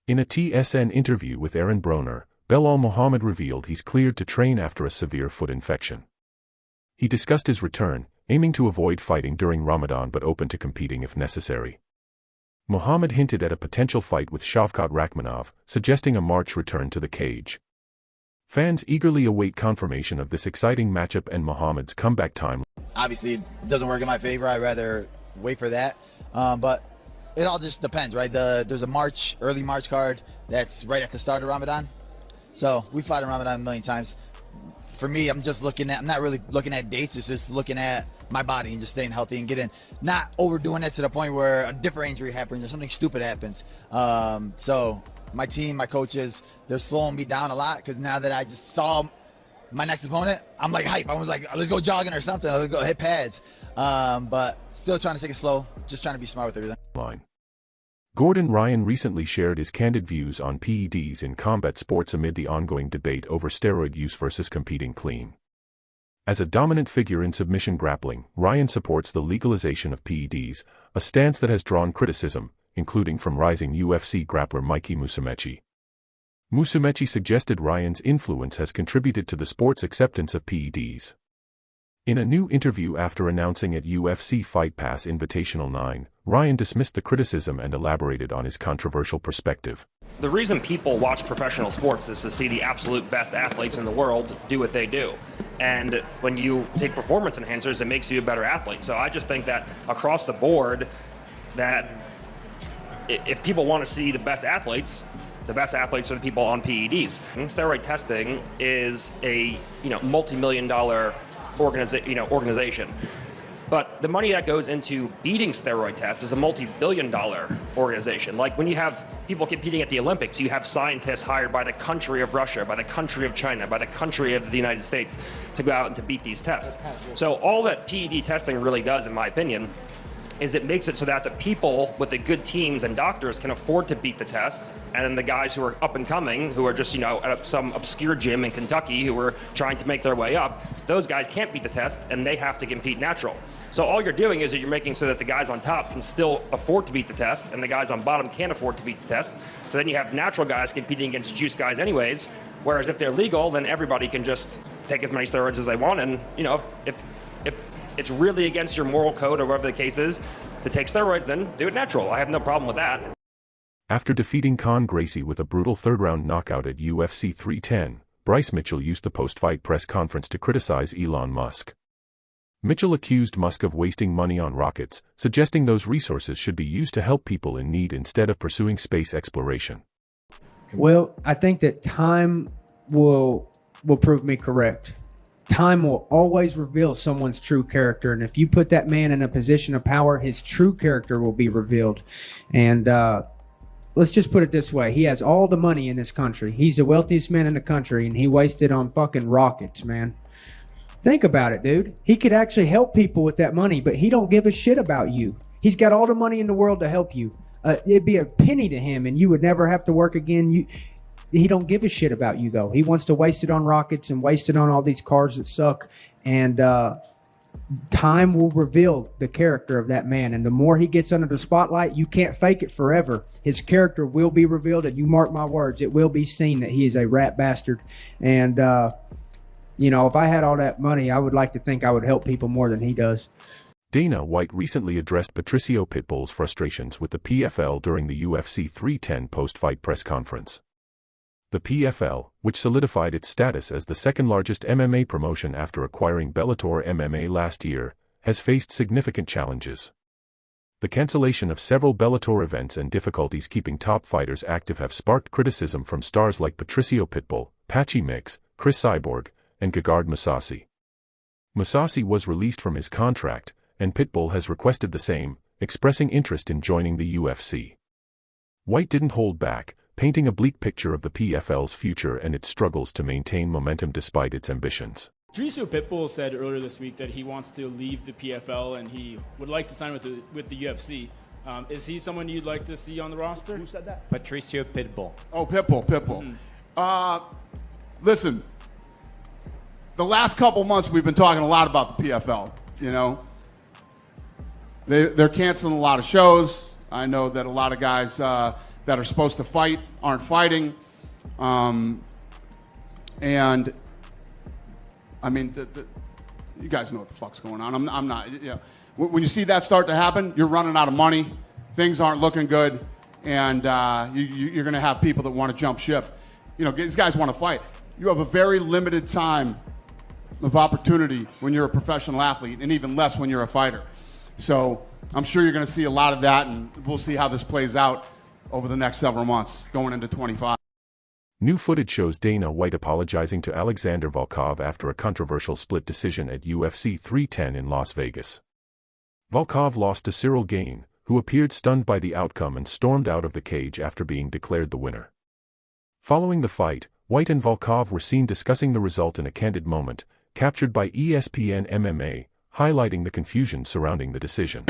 In a TSN interview with Aaron Broner, Belal Muhammad revealed he's cleared to train after a severe foot infection. He discussed his return, aiming to avoid fighting during Ramadan but open to competing if necessary. Muhammad hinted at a potential fight with Shavkat Rakhmonov, suggesting a March return to the cage. Fans eagerly await confirmation of this exciting matchup and Muhammad's comeback time. Obviously, it doesn't work in my favor. I'd rather wait for that. But it all just depends, right? There's a early March card that's right at the start of Ramadan. So we fought in Ramadan a million times. For me, I'm not really looking at dates. It's just looking at my body and just staying healthy and not overdoing it to the point where a different injury happens or something stupid happens. So my team, my coaches, they're slowing me down a lot because now that I just saw my next opponent, I'm like hype. I was like, let's go jogging or something. Let's go hit pads. But still trying to take it slow, just trying to be smart with everything. Gordon Ryan recently shared his candid views on PEDs in combat sports amid the ongoing debate over steroid use versus competing clean. As a dominant figure in submission grappling, Ryan supports the legalization of PEDs, a stance that has drawn criticism, including from rising UFC grappler Mikey Musumeci. Musumeci suggested Ryan's influence has contributed to the sport's acceptance of PEDs. In a new interview after announcing at UFC Fight Pass Invitational 9, Ryan dismissed the criticism and elaborated on his controversial perspective. The reason people watch professional sports is to see the absolute best athletes in the world do what they do. And when you take performance enhancers, it makes you a better athlete. So I just think that across the board, that if people want to see the best athletes are the people on PEDs. Steroid testing is a multi-million-dollar organization. But the money that goes into beating steroid tests is a multi-billion-dollar organization. Like when you have people competing at the Olympics, you have scientists hired by the country of Russia, by the country of China, by the country of the United States to go out and to beat these tests. So all that PED testing really does, in my opinion, is it makes it so that the people with the good teams and doctors can afford to beat the tests, and then the guys who are up and coming, who are just, at some obscure gym in Kentucky who are trying to make their way up, those guys can't beat the test, and they have to compete natural. So all you're doing is that you're making so that the guys on top can still afford to beat the tests, and the guys on bottom can't afford to beat the tests. So then you have natural guys competing against juice guys anyways, whereas if they're legal, then everybody can just take as many steroids as they want, and, if it's really against your moral code or whatever the case is to take steroids, then do it natural. I have no problem with that. After defeating Con Gracie with a brutal third-round knockout at UFC 310, Bryce Mitchell used the post-fight press conference to criticize Elon Musk. Mitchell accused Musk of wasting money on rockets, suggesting those resources should be used to help people in need instead of pursuing space exploration. Well, I think that time will prove me correct. Time will always reveal someone's true character, and if you put that man in a position of power, his true character will be revealed. And let's just put it this way. He has all the money in this country. He's the wealthiest man in the country, and he wasted on fucking rockets, man. Think about it, dude. He could actually help people with that money, but he don't give a shit about you. He's got all the money in the world to help you. It'd be a penny to him, and you would never have to work again. He don't give a shit about you, though. He wants to waste it on rockets and waste it on all these cars that suck. And time will reveal the character of that man. And the more he gets under the spotlight, you can't fake it forever. His character will be revealed, and you mark my words, it will be seen that he is a rat bastard. And, if I had all that money, I would like to think I would help people more than he does. Dana White recently addressed Patricio Pitbull's frustrations with the PFL during the UFC 310 post-fight press conference. The PFL, which solidified its status as the second-largest MMA promotion after acquiring Bellator MMA last year, has faced significant challenges. The cancellation of several Bellator events and difficulties keeping top fighters active have sparked criticism from stars like Patricio Pitbull, Patchy Mix, Chris Cyborg, and Gegard Mousasi. Mousasi was released from his contract, and Pitbull has requested the same, expressing interest in joining the UFC. White didn't hold back, painting a bleak picture of the PFL's future and its struggles to maintain momentum despite its ambitions. Patricio Pitbull said earlier this week that he wants to leave the PFL and he would like to sign with the UFC. Is he someone you'd like to see on the roster? Who said that? Patricio Pitbull. Oh, Pitbull. Listen, the last couple months we've been talking a lot about the PFL. They're canceling a lot of shows. I know that a lot of guys that are supposed to fight aren't fighting. And I mean, you guys know what the fuck's going on. I'm not, you know, when you see that start to happen, you're running out of money, things aren't looking good, and you're going to have people that want to jump ship. You know, these guys want to fight. You have a very limited time of opportunity when you're a professional athlete, and even less when you're a fighter. So I'm sure you're going to see a lot of that, and we'll see how this plays out over the next several months going into 25. New footage shows Dana White apologizing to Alexander Volkov after a controversial split decision at UFC 310 in Las Vegas. Volkov lost to Cyril Gane, who appeared stunned by the outcome and stormed out of the cage after being declared the winner. Following the fight, White and Volkov were seen discussing the result in a candid moment, captured by ESPN MMA, highlighting the confusion surrounding the decision.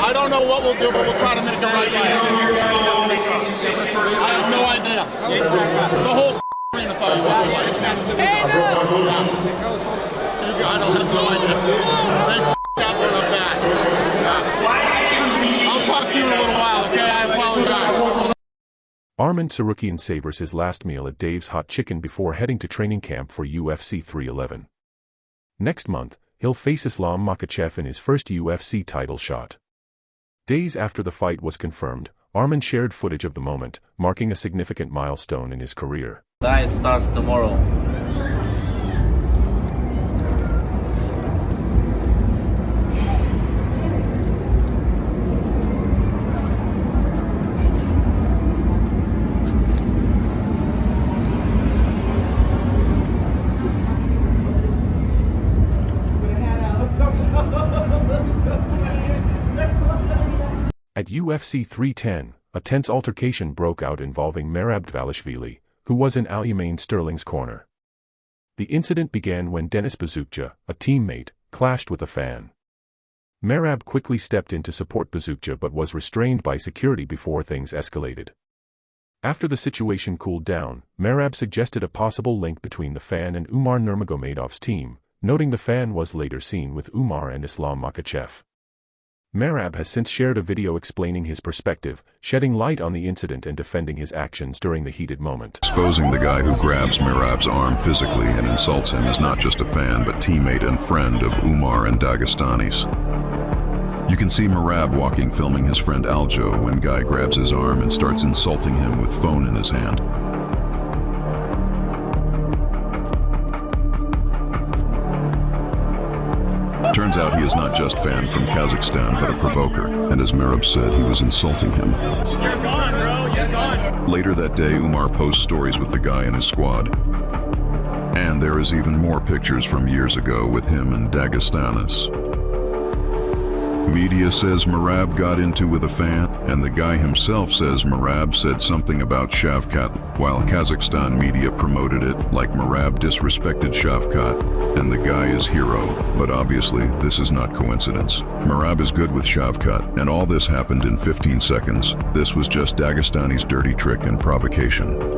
I don't know what we'll do, but we'll try to make it right. I have no idea. The whole thing the fight. I don't have no idea. They got their back. I'll talk to you in a little while, okay? I apologize. Arman Tsarukyan savors his last meal at Dave's Hot Chicken before heading to training camp for UFC 311. Next month, he'll face Islam Makhachev in his first UFC title shot. Days after the fight was confirmed, Arman shared footage of the moment, marking a significant milestone in his career. Diet starts tomorrow. At UFC 310, a tense altercation broke out involving Merab Dvalishvili, who was in Aljamain Sterling's corner. The incident began when Denis Bazukja, a teammate, clashed with a fan. Merab quickly stepped in to support Bazukja but was restrained by security before things escalated. After the situation cooled down, Merab suggested a possible link between the fan and Umar Nurmagomedov's team, noting the fan was later seen with Umar and Islam Makhachev. Merab has since shared a video explaining his perspective, shedding light on the incident and defending his actions during the heated moment. Exposing the guy who grabs Merab's arm physically and insults him is not just a fan but teammate and friend of Umar and Dagestanis. You can see Merab walking filming his friend Aljo when Guy grabs his arm and starts insulting him with phone in his hand. Turns out he is not just fan from Kazakhstan, but a provoker, and as Merab said, he was insulting him. You're gone, bro. You're gone. Later that day, Umar posts stories with the guy and his squad. And there is even more pictures from years ago with him and Dagestanis. Media says Merab got into with a fan, and the guy himself says Merab said something about Shavkat, while Kazakhstan media promoted it like Merab disrespected Shavkat, and the guy is hero. But obviously, this is not coincidence. Merab is good with Shavkat, and all this happened in 15 seconds. This was just Dagestani's dirty trick and provocation.